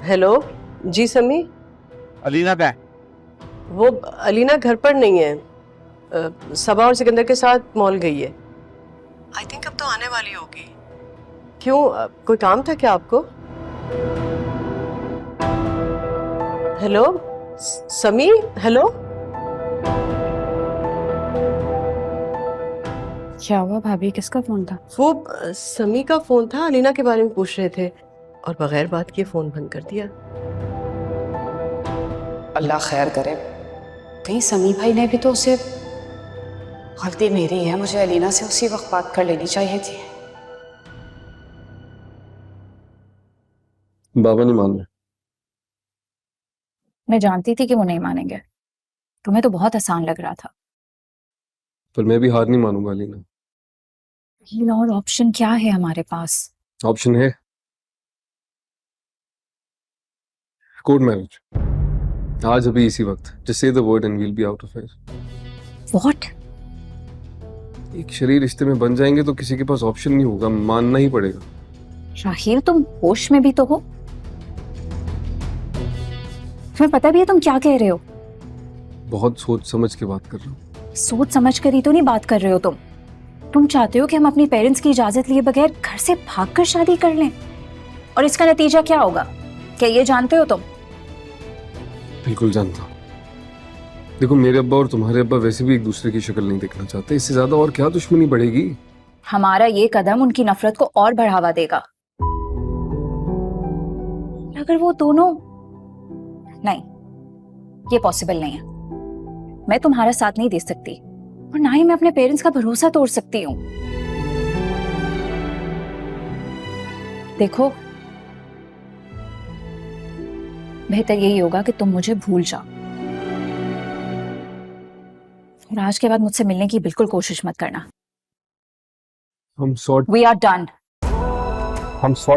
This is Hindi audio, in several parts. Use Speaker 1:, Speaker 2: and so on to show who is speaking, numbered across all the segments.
Speaker 1: हेलो जी समी।
Speaker 2: अलीना का है?
Speaker 1: वो अलीना घर पर नहीं है, सबा और सिकंदर के साथ मॉल गई है। आई थिंक अब तो आने वाली होगी। क्यों, कोई काम था क्या आपको? हेलो समी, हेलो।
Speaker 3: क्या हुआ भाभी, किसका फोन था?
Speaker 1: वो समी का फोन था, अलीना के बारे में पूछ रहे थे और बगैर बात किए फोन बंद कर दिया।
Speaker 3: अल्लाह खैर करे। कहीं समी भाई ने भी तो उसे, गलती मेरी है, मुझे अलीना से उसी वक्त बात कर लेनी चाहिए थी।
Speaker 4: बाबा नहीं मान रहे।
Speaker 5: मैं जानती थी कि वो नहीं मानेंगे। तुम्हें तो बहुत आसान लग रहा था।
Speaker 4: पर मैं भी हार नहीं मानूंगा अलीना।
Speaker 5: और ऑप्शन क्या है हमारे पास?
Speaker 4: ऑप्शन है कोर्ट मैरिज। आज अभी इसी वक्त just say the word and we'll be out of here.
Speaker 5: What?
Speaker 4: एक शरीर रिश्ते में बन जाएंगे तो किसी के पास ऑप्शन नहीं होगा, मानना ही पड़ेगा।
Speaker 5: राहील, तुम होश में भी तो हो? तुम्हें पता भी है तुम क्या कह रहे हो?
Speaker 4: बहुत सोच समझ के बात कर रहा हूँ।
Speaker 5: सोच समझ कर ही तो नहीं बात कर रहे हो तुम चाहते हो कि हम अपनी पेरेंट्स की इजाजत लिए बगैर घर से भागकर शादी कर लें, और इसका नतीजा क्या होगा क्या ये जानते हो तुम?
Speaker 4: बिल्कुल जानता हूँ। देखो, मेरे अब्बा और तुम्हारे अब्बा वैसे भी एक दूसरे की शक्ल नहीं देखना चाहते, इससे ज्यादा और क्या दुश्मनी बढ़ेगी?
Speaker 5: हमारा ये कदम उनकी नफरत को और बढ़ावा देगा। अगर वो दोनों, नहीं, ये पॉसिबल नहीं है। मैं तुम्हारा साथ नहीं दे सकती और ना ही मैं अपने पेरेंट्स का भरोसा तोड़ सकती हूँ। देखो, बेहतर यही होगा कि तुम मुझे भूल जाओ और आज के बाद मुझसे मिलने की बिल्कुल कोशिश मत करना।
Speaker 4: हम सॉर्ट
Speaker 5: वी आर डन।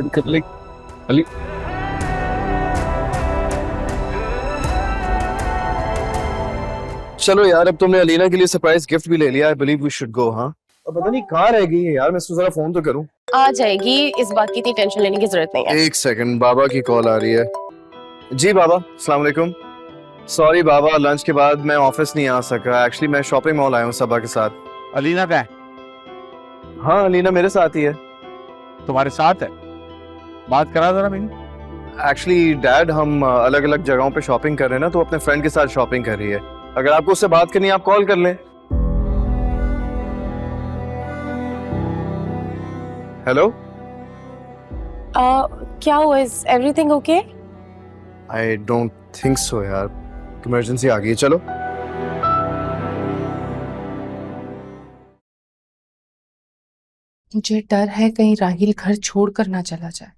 Speaker 4: कर ले अली।
Speaker 6: चलो यार, अब तुमने अलीना के लिए सरप्राइज गिफ्ट भी ले लिया। I believe we should go. हाँ, अब पता नहीं कहाँ रह गई है यार, मैं इसको जरा फोन तो करूं।
Speaker 7: आ जाएगी, इस बात की इतनी टेंशन लेने की जरूरत नहीं है।
Speaker 6: एक सेकंड, बाबा की कॉल आ रही है। जी बाबा, अस्सलाम वालेकुम। सॉरी बाबा, लंच के बाद मैं ऑफिस नहीं आ सका। एक्चुअली मैं शॉपिंग मॉल आया हूँ सबा के साथ।
Speaker 2: अलीना का है?
Speaker 6: हाँ, अलीना मेरे साथ ही है।
Speaker 2: तुम्हारे साथ है? बात करा जरा मेरी।
Speaker 6: एक्चुअली डैड, हम अलग अलग जगहों पे शॉपिंग कर रहे हैं ना, तो अपने फ्रेंड के साथ शॉपिंग कर रही है। अगर आपको उससे बात करनी है आप कॉल कर लें। हेलो,
Speaker 7: क्या हुआ? Is everything okay?
Speaker 6: I don't think so यार, इमरजेंसी आ गई है। चलो।
Speaker 3: मुझे डर है कहीं राहील घर छोड़कर ना चला जाए।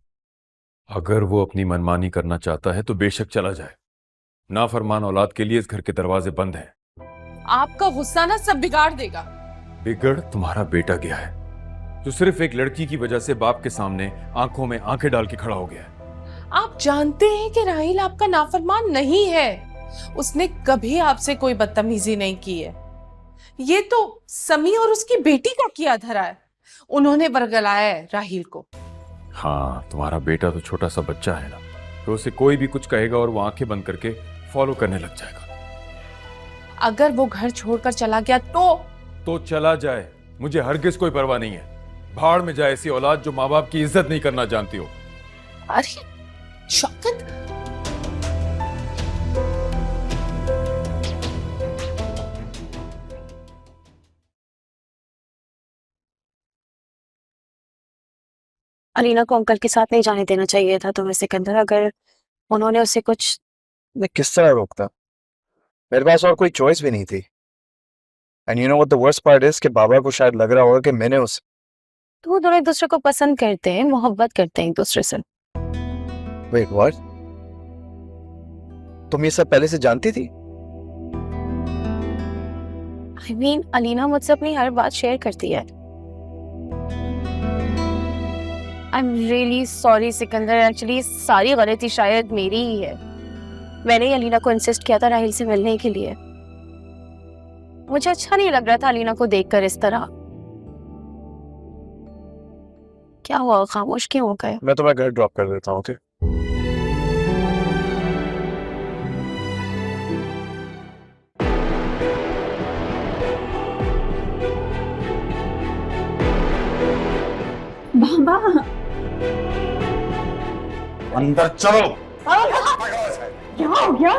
Speaker 8: अगर वो अपनी मनमानी करना चाहता है तो बेशक चला जाए। नाफरमान औलाद के लिए इस घर के दरवाजे बंद हैं।
Speaker 9: आपका गुस्सा ना सब बिगाड़ देगा।
Speaker 8: बिगड़ तुम्हारा बेटा गया है, जो सिर्फ एक लड़की की वजह से बाप के सामने आंखों में आंखें डाल के खड़ा हो गया है।
Speaker 9: आप जानते हैं कि राहील आपका नाफरमान नहीं है। उसने कभी आपसे कोई बदतमीजी नहीं की है। ये तो समी और उसकी बेटी का किया धरा है। उन्होंने बरगलाया है राहील को।
Speaker 8: हाँ, तुम्हारा बेटा तो छोटा सा बच्चा है ना, तो उसे कोई भी कुछ कहेगा और वो आंखें बंद करके फॉलो करने लग जाएगा।
Speaker 9: अगर वो घर छोड़कर चला गया तो
Speaker 8: चला जाए, मुझे हरगिज कोई परवाह नहीं है। भाड़ में जाए ऐसी औलाद जो माँ बाप की इज्जत नहीं करना जानती हो।
Speaker 9: अरे शौकत,
Speaker 7: अलीना को अंकल के साथ नहीं जाने देना चाहिए था तुम्हें सिकंदर। अगर उन्होंने उसे कुछ,
Speaker 6: मैं किस तरह रोकता? मेरे पास और कोई चॉइस भी नहीं थी। And you know what the worst part is कि बाबा को शायद लग रहा होगा कि मैंने उसे,
Speaker 7: तो वो दोनों एक दूसरे को पसंद करते हैं, मोहब्बत करते हैं एक दूसरे से।
Speaker 6: Wait what? तुम ये सब पहले से जानती थी?
Speaker 7: आई मीन अलीना मुझसे अपनी हर बात शेयर करती है। I am really sorry Sikandar, actually सारी गलती शायद मेरी ही है। मैंने ही अलीना को इंसिस्ट किया था राहील से मिलने के लिए। मुझे अच्छा नहीं लग रहा था अलीना को देखकर इस तरह। क्या हुआ, खामोश क्यों हो गए?
Speaker 6: मैं तुम्हें घर ड्रॉप कर देता हूँ, ओके?
Speaker 5: अम्मा
Speaker 10: अंदर चलो।
Speaker 5: क्या हो गया?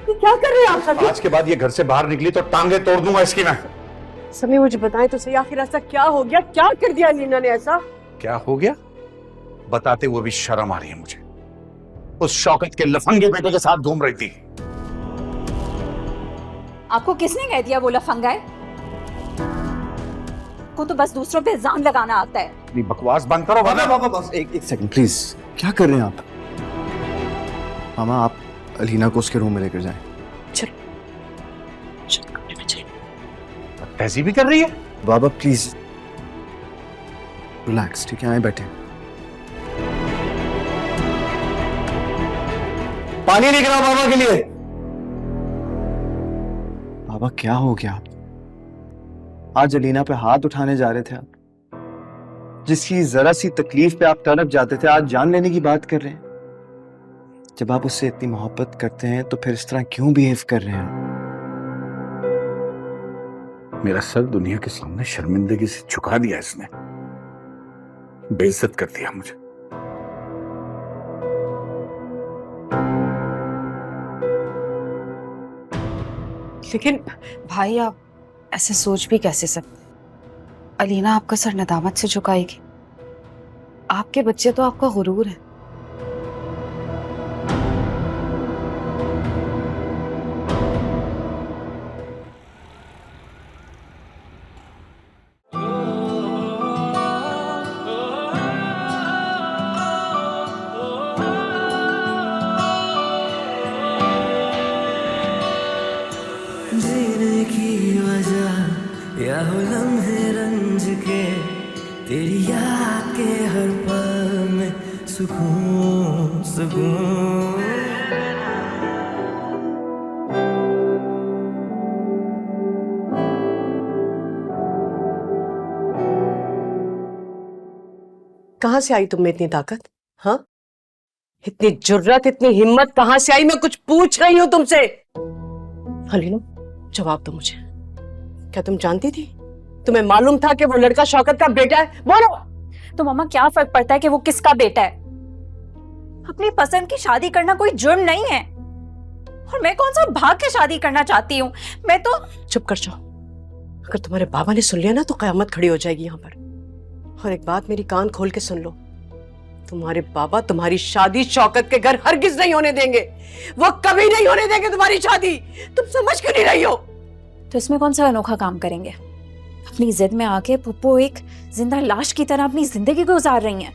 Speaker 5: ये क्या कर रहे हैं आप सभी?
Speaker 10: आज के बाद ये घर से बाहर निकली तो टांगे तोड़ दूंगा इसकी मैं।
Speaker 1: समी मुझे बताएं तो सही, आखिर ऐसा क्या हो गया? क्या कर दिया अलीना ने ऐसा?
Speaker 10: क्या हो गया बताते हुए भी शर्म आ रही है मुझे। उस शौकत के लफंगे बेटे के साथ घूम रही थी।
Speaker 5: आपको किसने कह दिया वो लफंगा है? को तो बस दूसरों पे इल्जाम लगाना आता है।
Speaker 10: अपनी बकवास बंद करो वरना।
Speaker 6: बाबा बस एक सेकंड प्लीज। क्या कर रहे हैं आप? मामा आप अलीना को उसके रूम में लेकर जाएं।
Speaker 10: तहजीबी कर रही है।
Speaker 6: बाबा प्लीज रिलैक्स, ठीक है? आए बैठे। पानी लेकर आओ बाबा के लिए। बाबा क्या हो गया? आज अलीना पे हाथ उठाने जा रहे थे आप। जिसकी जरा सी तकलीफ पे आप तड़प जाते थे, आज जान लेने की बात कर रहे हैं। जब आप उससे इतनी मोहब्बत करते हैं तो फिर इस तरह क्यों बिहेव कर रहे हैं?
Speaker 10: मेरा सर दुनिया के सामने शर्मिंदगी से झुका दिया इसने। बेइज्जत कर दिया मुझे।
Speaker 1: लेकिन
Speaker 3: भाई आप ऐसे सोच भी कैसे सकते? अलीना आपका सर नदामत से झुकाएगी। आपके बच्चे तो आपका गुरूर है।
Speaker 11: जीने की वजह या हो लम्हे रंज के, तेरी याद के हर पल में सुकून सुकून।
Speaker 1: कहां से आई तुम में इतनी ताकत? हाँ, इतनी जुर्रत, इतनी हिम्मत कहां से आई? मैं कुछ पूछ रही हूं तुमसे। अलीना जवाब दो मुझे। क्या तुम जानती थी? तुम्हें मालूम था कि वो लड़का शौकत का बेटा है? बोलो।
Speaker 5: तो मम्मा क्या फर्क पड़ता है कि वो किसका बेटा है? अपनी पसंद की शादी करना कोई जुर्म नहीं है। और मैं कौन सा भाग के शादी करना चाहती हूँ? मैं तो
Speaker 1: चुप कर जाओ। अगर तुम्हारे बाबा ने सुन लिया ना तो कयामत खड़ी हो जाएगी यहाँ पर। और एक बात मेरी कान खोल के सुन लो, तुम्हारे बाबा तुम्हारी शादी शौकत के घर हरगिज नहीं होने देंगे। वो कभी नहीं होने देंगे तुम्हारी शादी। तुम समझ क्यों नहीं रही हो?
Speaker 5: तो इसमें कौन सा अनोखा काम करेंगे? अपनी जिद में आके पुप्पो एक जिंदा लाश की तरह अपनी जिंदगी गुजार रही हैं।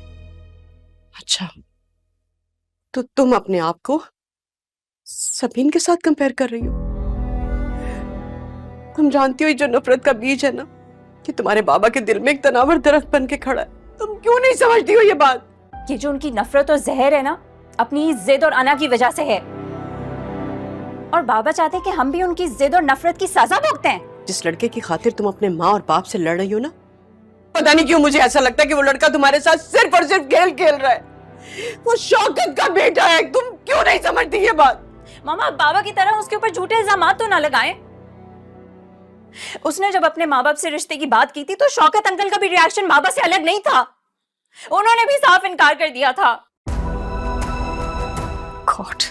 Speaker 1: अच्छा, तो तुम अपने आप को सबीन के साथ कंपेयर कर रही हो? तुम जानती हो ये जो नफरत का बीज है ना, कि तुम्हारे बाबा के दिल में एक तनावर दरख्त बन के खड़ा है। तुम क्यों नहीं समझती हो ये बात?
Speaker 5: ये जो उनकी नफरत और जहर है ना, अपनी जिद और अना की वजह से है। और बाबा चाहते हैं कि हम भी उनकी जिद और नफरत की सजा भुगतें हैं।
Speaker 1: जिस लड़के की खातिर तुम अपने माँ और बाप से लड़ रही हो ना, पता नहीं क्यों मुझे ऐसा लगता है कि वो लड़का तुम्हारे साथ सिर्फ और सिर्फ खेल खेल रहा है। वो शौकत का बेटा है। तुम क्यों नहीं समझती ये बात?
Speaker 5: मामा, बाबा की तरह उसके ऊपर झूठे इल्जाम तो ना लगाएं। उसने जब अपने माँ बाप से रिश्ते की बात की थी तो शौकत अंकल का भी रिएक्शन बाबा से अलग नहीं था। उन्होंने भी साफ इनकार कर दिया था।
Speaker 1: गॉड,